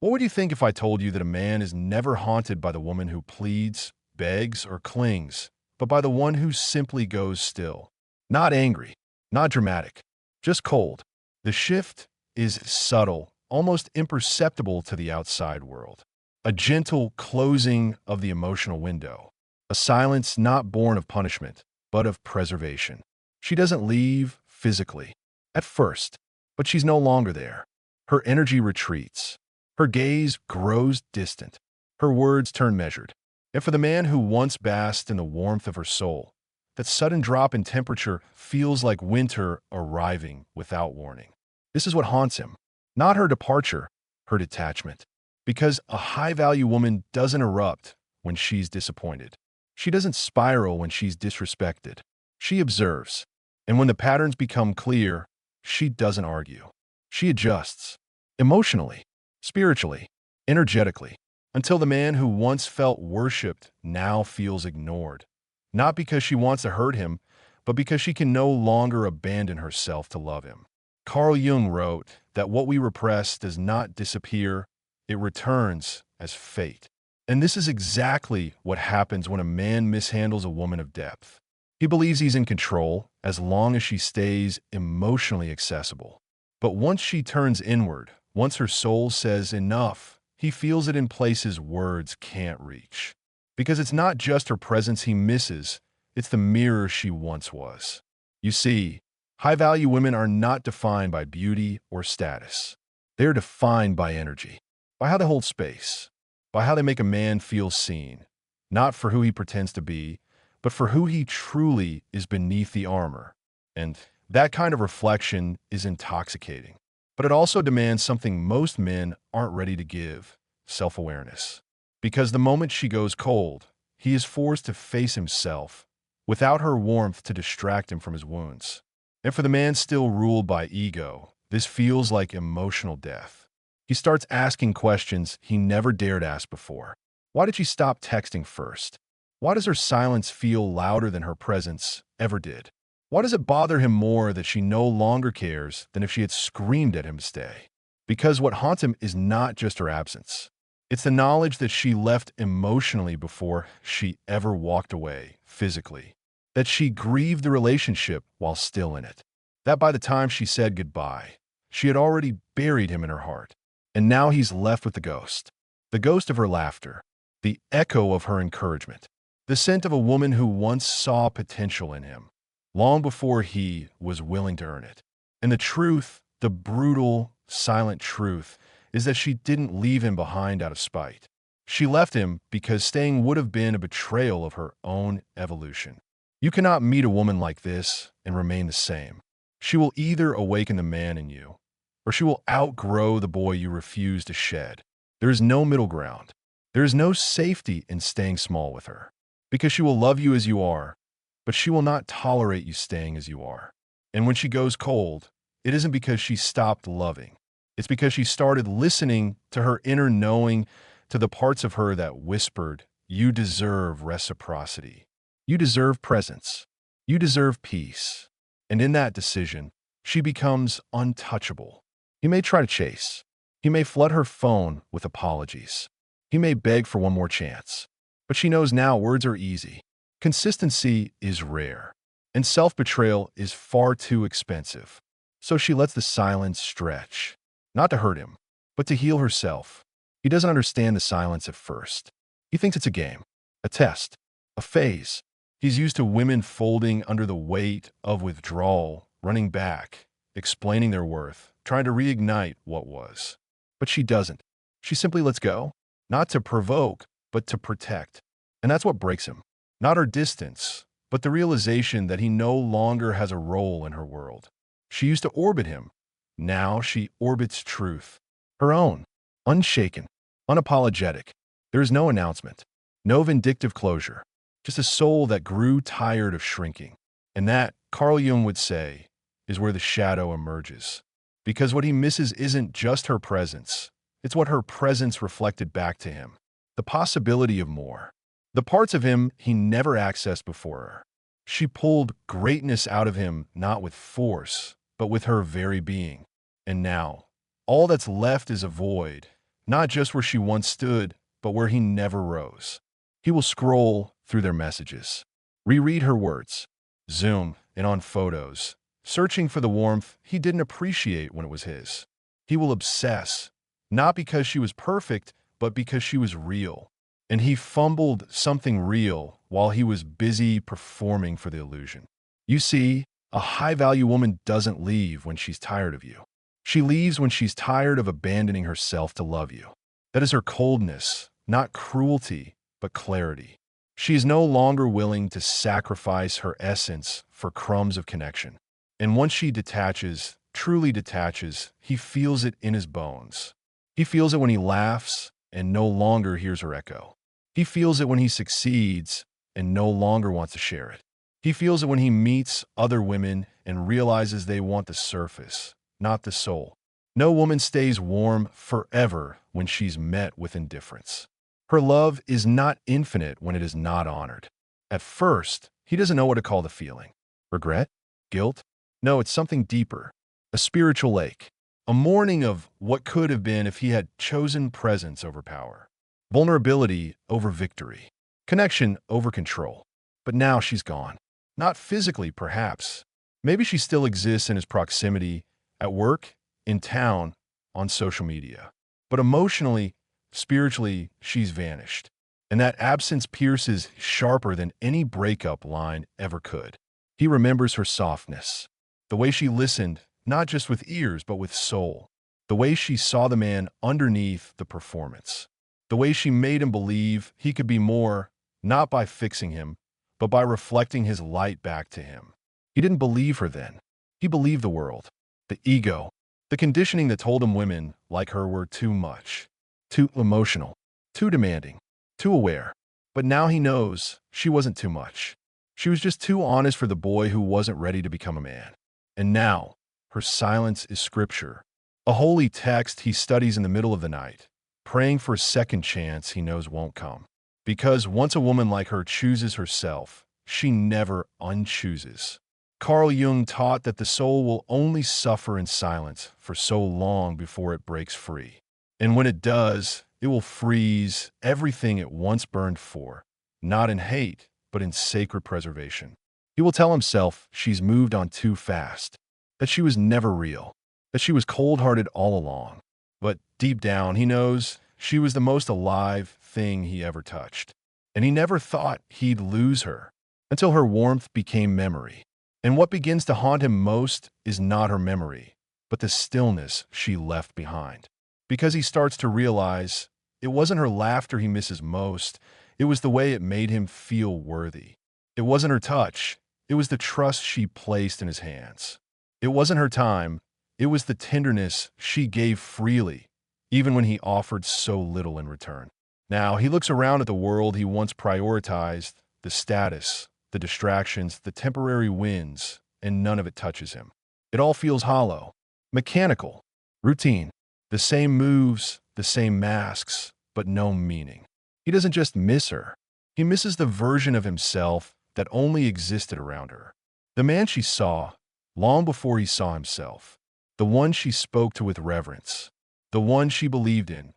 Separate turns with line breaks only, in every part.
What would you think if I told you that a man is never haunted by the woman who pleads, begs, or clings, but by the one who simply goes still? Not angry, not dramatic, just cold. The shift is subtle, almost imperceptible to the outside world. A gentle closing of the emotional window. A silence not born of punishment, but of preservation. She doesn't leave physically, at first, but she's no longer there. Her energy retreats. Her gaze grows distant. Her words turn measured. And for the man who once basked in the warmth of her soul, that sudden drop in temperature feels like winter arriving without warning. This is what haunts him. Not her departure, her detachment. Because a high-value woman doesn't erupt when she's disappointed. She doesn't spiral when she's disrespected. She observes. And when the patterns become clear, she doesn't argue. She adjusts. Emotionally, spiritually, energetically, until the man who once felt worshipped now feels ignored. Not because she wants to hurt him, but because she can no longer abandon herself to love him. Carl Jung wrote that what we repress does not disappear, it returns as fate. And this is exactly what happens when a man mishandles a woman of depth. He believes he's in control as long as she stays emotionally accessible. But once she turns inward, once her soul says enough, he feels it in places words can't reach. Because it's not just her presence he misses, it's the mirror she once was. You see, high-value women are not defined by beauty or status. They are defined by energy, by how they hold space, by how they make a man feel seen, not for who he pretends to be, but for who he truly is beneath the armor. And that kind of reflection is intoxicating. But it also demands something most men aren't ready to give: self-awareness. Because the moment she goes cold, he is forced to face himself, without her warmth to distract him from his wounds. And for the man still ruled by ego, this feels like emotional death. He starts asking questions he never dared ask before. Why did she stop texting first? Why does her silence feel louder than her presence ever did? Why does it bother him more that she no longer cares than if she had screamed at him to stay? Because what haunts him is not just her absence. It's the knowledge that she left emotionally before she ever walked away physically. That she grieved the relationship while still in it. That by the time she said goodbye, she had already buried him in her heart. And now he's left with the ghost. The ghost of her laughter. The echo of her encouragement. The scent of a woman who once saw potential in him, long before he was willing to earn it. And the truth, the brutal, silent truth, is that she didn't leave him behind out of spite. She left him because staying would have been a betrayal of her own evolution. You cannot meet a woman like this and remain the same. She will either awaken the man in you, or she will outgrow the boy you refuse to shed. There is no middle ground. There is no safety in staying small with her. Because she will love you as you are, but she will not tolerate you staying as you are. And when she goes cold, it isn't because she stopped loving. It's because she started listening to her inner knowing, to the parts of her that whispered, "You deserve reciprocity. You deserve presence. You deserve peace." And in that decision, she becomes untouchable. He may try to chase. He may flood her phone with apologies. He may beg for one more chance. But she knows now words are easy. Consistency is rare. And self-betrayal is far too expensive. So she lets the silence stretch. Not to hurt him, but to heal herself. He doesn't understand the silence at first. He thinks it's a game, a test, a phase. He's used to women folding under the weight of withdrawal, running back, explaining their worth, trying to reignite what was. But she doesn't. She simply lets go, not to provoke, but to protect. And that's what breaks him. Not her distance, but the realization that he no longer has a role in her world. She used to orbit him. Now she orbits truth. Her own. Unshaken. Unapologetic. There is no announcement. No vindictive closure. Just a soul that grew tired of shrinking. And that, Carl Jung would say, is where the shadow emerges. Because what he misses isn't just her presence. It's what her presence reflected back to him. The possibility of more. The parts of him he never accessed before her. She pulled greatness out of him not with force, but with her very being. And now, all that's left is a void, not just where she once stood, but where he never rose. He will scroll through their messages, reread her words, zoom in on photos, searching for the warmth he didn't appreciate when it was his. He will obsess, not because she was perfect, but because she was real. And he fumbled something real while he was busy performing for the illusion. You see, a high-value woman doesn't leave when she's tired of you. She leaves when she's tired of abandoning herself to love you. That is her coldness, not cruelty, but clarity. She is no longer willing to sacrifice her essence for crumbs of connection. And once she detaches, truly detaches, he feels it in his bones. He feels it when he laughs and no longer hears her echo. He feels it when he succeeds and no longer wants to share it. He feels it when he meets other women and realizes they want the surface, not the soul. No woman stays warm forever when she's met with indifference. Her love is not infinite when it is not honored. At first, he doesn't know what to call the feeling. Regret? Guilt? No, it's something deeper. A spiritual ache. A mourning of what could have been if he had chosen presence over power. Vulnerability over victory. Connection over control. But now she's gone. Not physically, perhaps. Maybe she still exists in his proximity, at work, in town, on social media. But emotionally, spiritually, she's vanished. And that absence pierces sharper than any breakup line ever could. He remembers her softness. The way she listened, not just with ears, but with soul. The way she saw the man underneath the performance. The way she made him believe he could be more, not by fixing him, but by reflecting his light back to him. He didn't believe her then. He believed the world, the ego, the conditioning that told him women like her were too much, too emotional, too demanding, too aware. But now he knows she wasn't too much. She was just too honest for the boy who wasn't ready to become a man. And now, her silence is scripture, a holy text he studies in the middle of the night, praying for a second chance he knows won't come. Because once a woman like her chooses herself, she never unchooses. Carl Jung taught that the soul will only suffer in silence for so long before it breaks free. And when it does, it will freeze everything it once burned for, not in hate, but in sacred preservation. He will tell himself she's moved on too fast, that she was never real, that she was cold-hearted all along. But deep down, he knows she was the most alive thing he ever touched. And he never thought he'd lose her until her warmth became memory. And what begins to haunt him most is not her memory, but the stillness she left behind. Because he starts to realize it wasn't her laughter he misses most, it was the way it made him feel worthy. It wasn't her touch, it was the trust she placed in his hands. It wasn't her time, it was the tenderness she gave freely, even when he offered so little in return. Now, he looks around at the world he once prioritized, the status, the distractions, the temporary wins, and none of it touches him. It all feels hollow, mechanical, routine. The same moves, the same masks, but no meaning. He doesn't just miss her. He misses the version of himself that only existed around her. The man she saw, long before he saw himself. The one she spoke to with reverence. The one she believed in,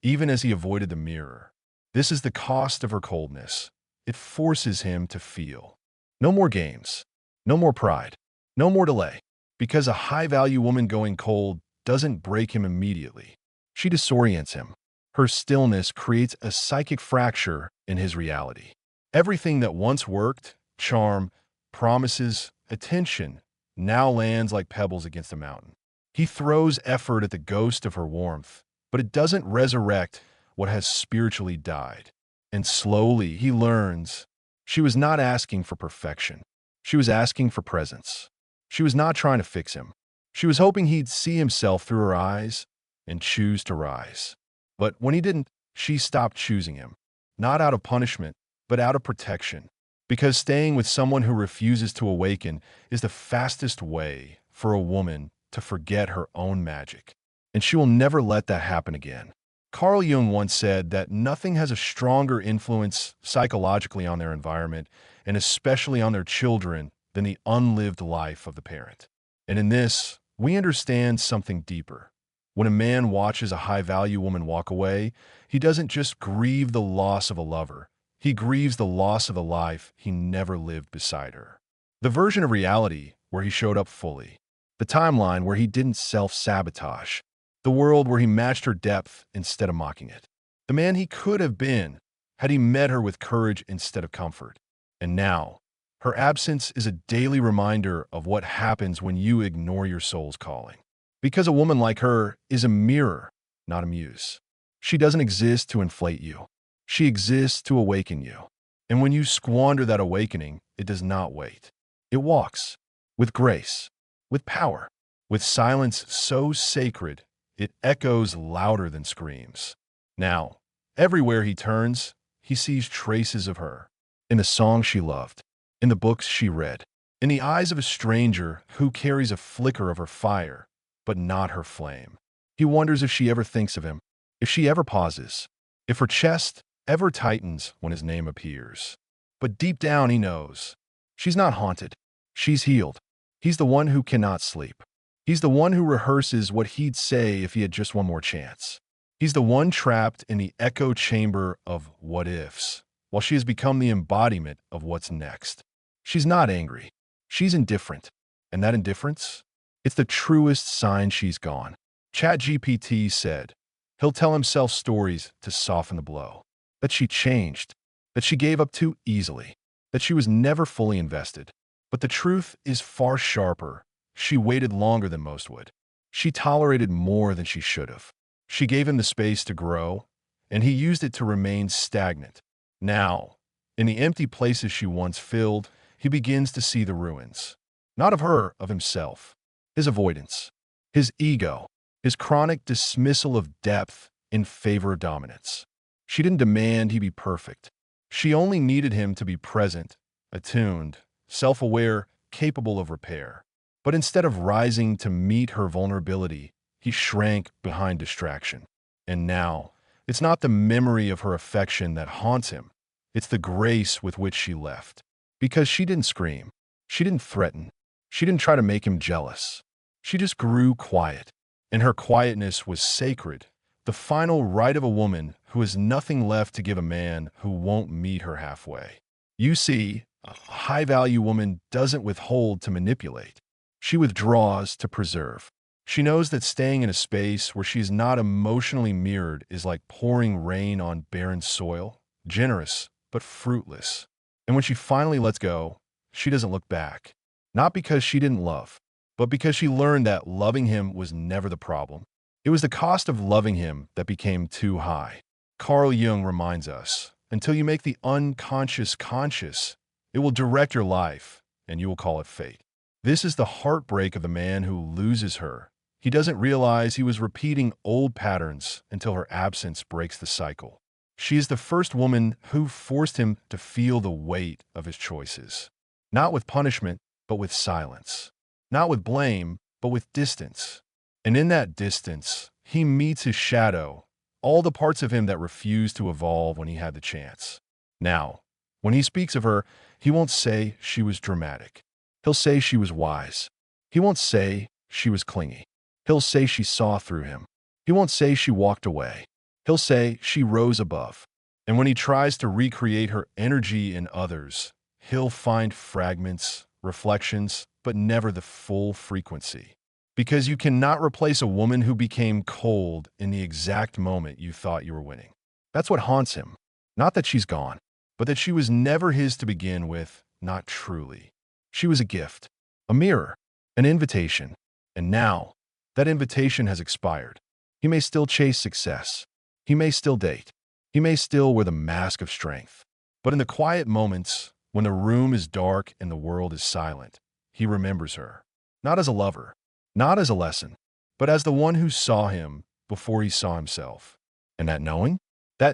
even as he avoided the mirror. This is the cost of her coldness. It forces him to feel. No more games. No more pride. No more delay. Because a high-value woman going cold doesn't break him immediately. She disorients him. Her stillness creates a psychic fracture in his reality. Everything that once worked, charm, promises, attention, now lands like pebbles against a mountain. He throws effort at the ghost of her warmth, but it doesn't resurrect what has spiritually died. And slowly he learns she was not asking for perfection. She was asking for presence. She was not trying to fix him. She was hoping he'd see himself through her eyes and choose to rise. But when he didn't, she stopped choosing him, not out of punishment, but out of protection. Because staying with someone who refuses to awaken is the fastest way for a woman to forget her own magic. And she will never let that happen again. Carl Jung once said that nothing has a stronger influence psychologically on their environment, and especially on their children, than the unlived life of the parent. And in this, we understand something deeper. When a man watches a high-value woman walk away, he doesn't just grieve the loss of a lover. He grieves the loss of the life he never lived beside her. The version of reality where he showed up fully. The timeline where he didn't self-sabotage. The world where he matched her depth instead of mocking it. The man he could have been had he met her with courage instead of comfort. And now, her absence is a daily reminder of what happens when you ignore your soul's calling. Because a woman like her is a mirror, not a muse. She doesn't exist to inflate you. She exists to awaken you. And when you squander that awakening, it does not wait. It walks, with grace, with power, with silence so sacred, it echoes louder than screams. Now, everywhere he turns, he sees traces of her. In the song she loved, in the books she read, in the eyes of a stranger who carries a flicker of her fire, but not her flame. He wonders if she ever thinks of him, if she ever pauses, if her chest ever tightens when his name appears. But deep down he knows. She's not haunted. She's healed. He's the one who cannot sleep. He's the one who rehearses what he'd say if he had just one more chance. He's the one trapped in the echo chamber of what-ifs, while she has become the embodiment of what's next. She's not angry. She's indifferent. And that indifference? It's the truest sign she's gone. ChatGPT said, he'll tell himself stories to soften the blow. That she changed. That she gave up too easily. That she was never fully invested. But the truth is far sharper. She waited longer than most would. She tolerated more than she should have. She gave him the space to grow, and he used it to remain stagnant. Now, in the empty places she once filled, he begins to see the ruins. Not of her, of himself. His avoidance. His ego. His chronic dismissal of depth in favor of dominance. She didn't demand he be perfect. She only needed him to be present, attuned, self-aware, capable of repair. But instead of rising to meet her vulnerability, he shrank behind distraction. And now, it's not the memory of her affection that haunts him. It's the grace with which she left. Because she didn't scream. She didn't threaten. She didn't try to make him jealous. She just grew quiet. And her quietness was sacred, the final right of a woman who has nothing left to give a man who won't meet her halfway. You see, a high-value woman doesn't withhold to manipulate. She withdraws to preserve. She knows that staying in a space where she's not emotionally mirrored is like pouring rain on barren soil, generous but fruitless. And when she finally lets go, she doesn't look back. Not because she didn't love, but because she learned that loving him was never the problem. It was the cost of loving him that became too high. Carl Jung reminds us, until you make the unconscious conscious, it will direct your life, and you will call it fate. This is the heartbreak of the man who loses her. He doesn't realize he was repeating old patterns until her absence breaks the cycle. She is the first woman who forced him to feel the weight of his choices. Not with punishment, but with silence. Not with blame, but with distance. And in that distance, he meets his shadow, all the parts of him that refused to evolve when he had the chance. Now, when he speaks of her, he won't say she was dramatic. He'll say she was wise. He won't say she was clingy. He'll say she saw through him. He won't say she walked away. He'll say she rose above. And when he tries to recreate her energy in others, he'll find fragments, reflections, but never the full frequency. Because you cannot replace a woman who became cold in the exact moment you thought you were winning. That's what haunts him. Not that she's gone, but that she was never his to begin with, not truly. She was a gift, a mirror, an invitation. And now, that invitation has expired. He may still chase success. He may still date. He may still wear the mask of strength. But in the quiet moments, when the room is dark and the world is silent, he remembers her. Not as a lover, not as a lesson, but as the one who saw him before he saw himself. And that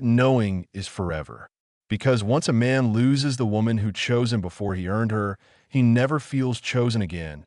knowing is forever. Because once a man loses the woman who chose him before he earned her, he never feels chosen again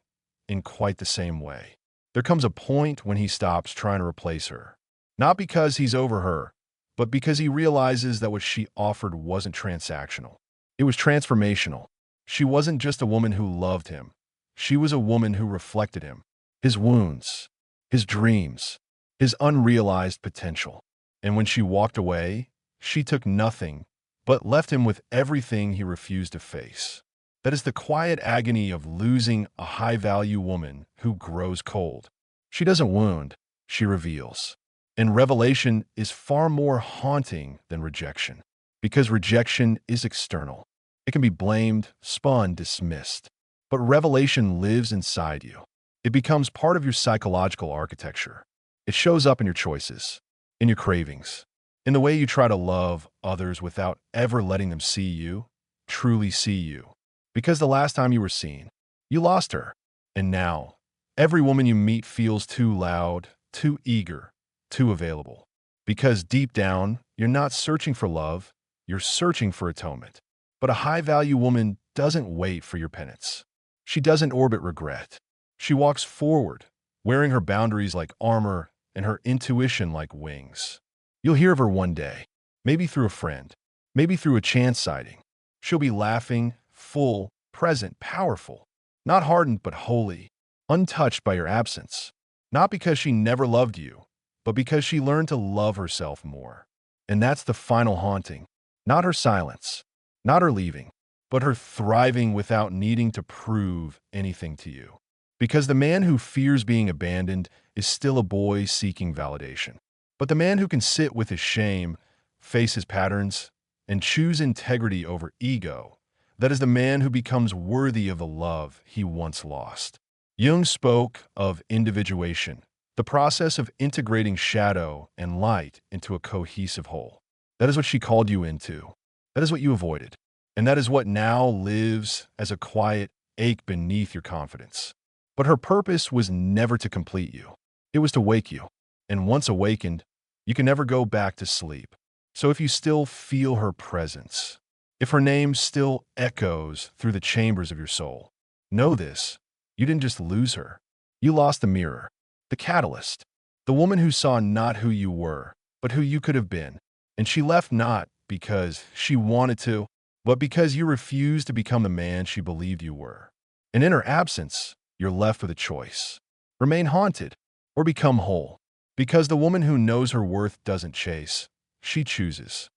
in quite the same way. There comes a point when he stops trying to replace her. Not because he's over her, but because he realizes that what she offered wasn't transactional. It was transformational. She wasn't just a woman who loved him. She was a woman who reflected him, his wounds, his dreams, his unrealized potential. And when she walked away, she took nothing, but left him with everything he refused to face. That is the quiet agony of losing a high-value woman who grows cold. She doesn't wound, she reveals. And revelation is far more haunting than rejection, because rejection is external. It can be blamed, spun, dismissed. But revelation lives inside you. It becomes part of your psychological architecture. It shows up in your choices, in your cravings, in the way you try to love others without ever letting them see you, truly see you. Because the last time you were seen, you lost her. And now, every woman you meet feels too loud, too eager, too available. Because deep down, you're not searching for love, you're searching for atonement. But a high-value woman doesn't wait for your penance. She doesn't orbit regret. She walks forward, wearing her boundaries like armor and her intuition like wings. You'll hear of her one day, maybe through a friend, maybe through a chance sighting. She'll be laughing, full, present, powerful, not hardened but holy, untouched by your absence. Not because she never loved you, but because she learned to love herself more. And that's the final haunting. Not her silence, not her leaving, but her thriving without needing to prove anything to you. Because the man who fears being abandoned is still a boy seeking validation. But the man who can sit with his shame, face his patterns, and choose integrity over ego, that is the man who becomes worthy of the love he once lost. Jung spoke of individuation, the process of integrating shadow and light into a cohesive whole. That is what she called you into. That is what you avoided. And that is what now lives as a quiet ache beneath your confidence. But her purpose was never to complete you. It was to wake you. And once awakened, you can never go back to sleep. So if you still feel her presence, if her name still echoes through the chambers of your soul, know this: you didn't just lose her. You lost the mirror, the catalyst, the woman who saw not who you were, but who you could have been. And she left not because she wanted to, but because you refused to become the man she believed you were. And in her absence, you're left with a choice: remain haunted or become whole. Because the woman who knows her worth doesn't chase, she chooses.